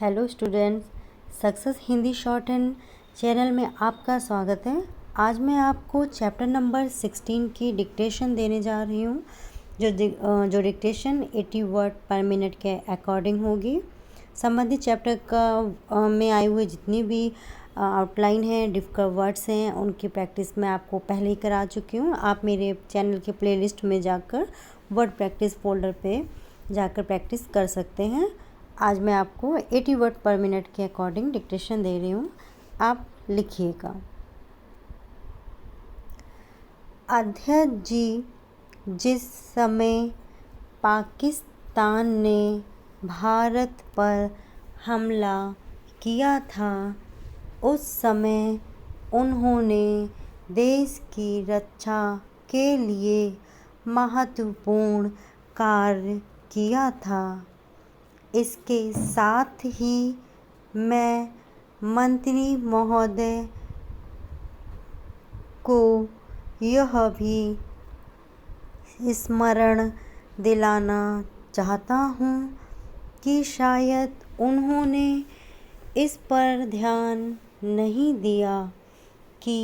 Hello students, success Hindi short hand channel में आपका स्वागत है। आज मैं आपको चैप्टर नंबर 16 की डिक्टेशन देने जा रही हूँ, जो डिक्टेशन 80 वर्ड पर मिनट के अकॉर्डिंग होगी। संबंधित चैप्टर का में आए हुए जितनी भी आउटलाइन हैं, डिफिकल्ट वर्ड्स हैं, उनकी प्रैक्टिस मैं आपको पहले ही करा चुकी हूँ। आप मेरे चैनल के प्लेलिस्ट में जाकर वर्ड प्रैक्टिस फोल्डर पे जाकर प्रैक्टिस कर सकते हैं। आज मैं आपको 80 वर्ड पर मिनट के अकॉर्डिंग डिक्टेशन दे रही हूँ, आप लिखिएगा। अध्यक्ष जी, जिस समय पाकिस्तान ने भारत पर हमला किया था, उस समय उन्होंने देश की रक्षा के लिए महत्वपूर्ण कार्य किया था। इसके साथ ही मैं मंत्री महोदय को यह भी स्मरण दिलाना चाहता हूँ कि शायद उन्होंने इस पर ध्यान नहीं दिया कि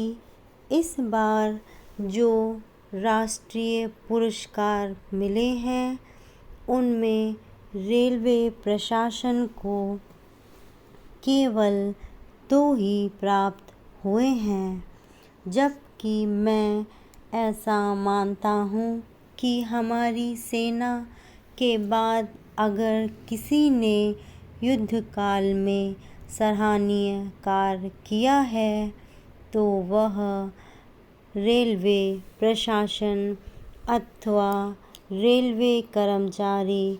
इस बार जो राष्ट्रीय पुरस्कार मिले हैं, उनमें रेलवे प्रशासन को केवल 2 ही प्राप्त हुए हैं, जबकि मैं ऐसा मानता हूँ कि हमारी सेना के बाद अगर किसी ने युद्ध काल में सराहनीय कार्य किया है तो वह रेलवे प्रशासन अथवा रेलवे कर्मचारी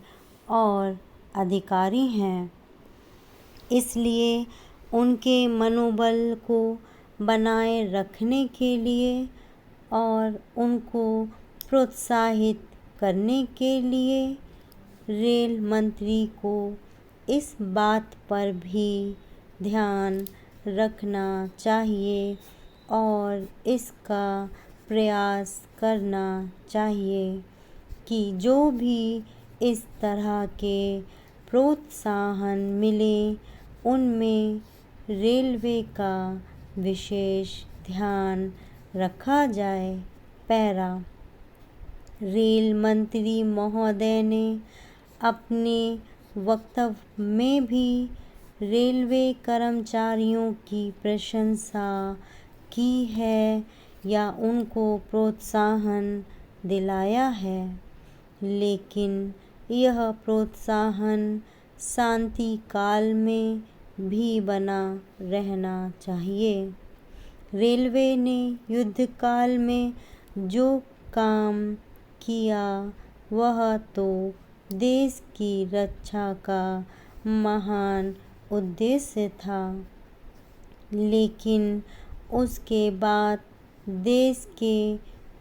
और अधिकारी हैं। इसलिए उनके मनोबल को बनाए रखने के लिए और उनको प्रोत्साहित करने के लिए रेल मंत्री को इस बात पर भी ध्यान रखना चाहिए और इसका प्रयास करना चाहिए कि जो भी इस तरह के प्रोत्साहन मिले, उनमें रेलवे का विशेष ध्यान रखा जाए। पैरा, रेल मंत्री महोदय ने अपने वक्तव्य में भी रेलवे कर्मचारियों की प्रशंसा की है या उनको प्रोत्साहन दिलाया है, लेकिन यह प्रोत्साहन शांति काल में भी बना रहना चाहिए। रेलवे ने युद्ध काल में जो काम किया वह तो देश की रक्षा का महान उद्देश्य था, लेकिन उसके बाद देश के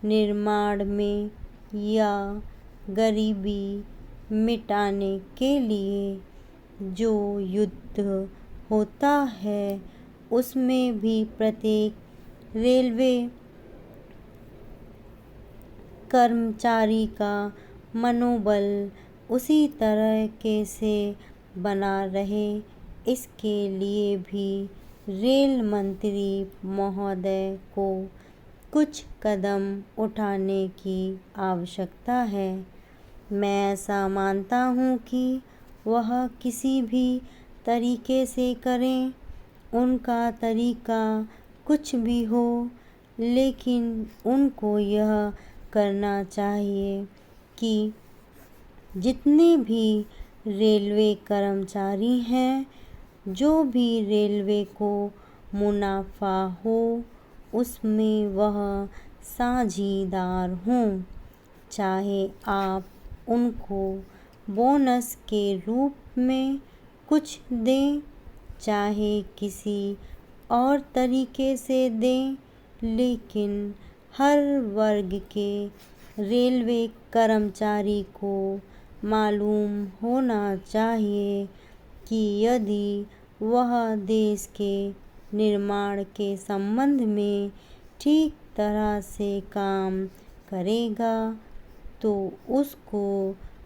निर्माण में या गरीबी मिटाने के लिए जो युद्ध होता है, उसमें भी प्रत्येक रेलवे कर्मचारी का मनोबल उसी तरह से बना रहे, इसके लिए भी रेल मंत्री महोदय को कुछ कदम उठाने की आवश्यकता है। मैं ऐसा मानता हूँ कि वह किसी भी तरीके से करें, उनका तरीका कुछ भी हो, लेकिन उनको यह करना चाहिए कि जितने भी रेलवे कर्मचारी हैं, जो भी रेलवे को मुनाफा हो, उसमें वह साझीदार हों। चाहे आप उनको बोनस के रूप में कुछ दें, चाहे किसी और तरीके से दें, लेकिन हर वर्ग के रेलवे कर्मचारी को मालूम होना चाहिए कि यदि वह देश के निर्माण के संबंध में ठीक तरह से काम करेगा तो उसको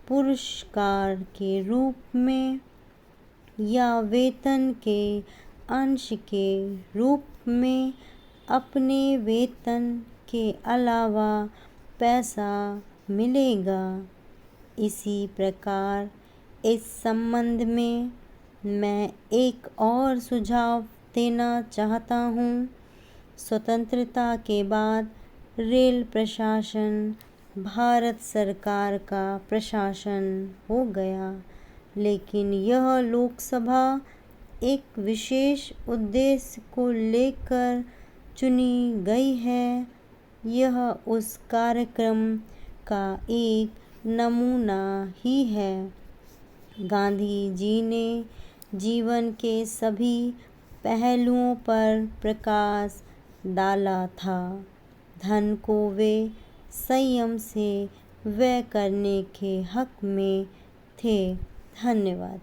पुरस्कार के रूप में या वेतन के अंश के रूप में अपने वेतन के अलावा पैसा मिलेगा। इसी प्रकार इस संबंध में मैं एक और सुझाव देना चाहता हूँ। स्वतंत्रता के बाद रेल प्रशासन भारत सरकार का प्रशासन हो गया, लेकिन यह लोकसभा एक विशेष उद्देश्य को लेकर चुनी गई है। यह उस कार्यक्रम का एक नमूना ही है। गांधी जी ने जीवन के सभी पहलुओं पर प्रकाश डाला था। धन को वे संयम से व्यय करने के हक में थे। धन्यवाद।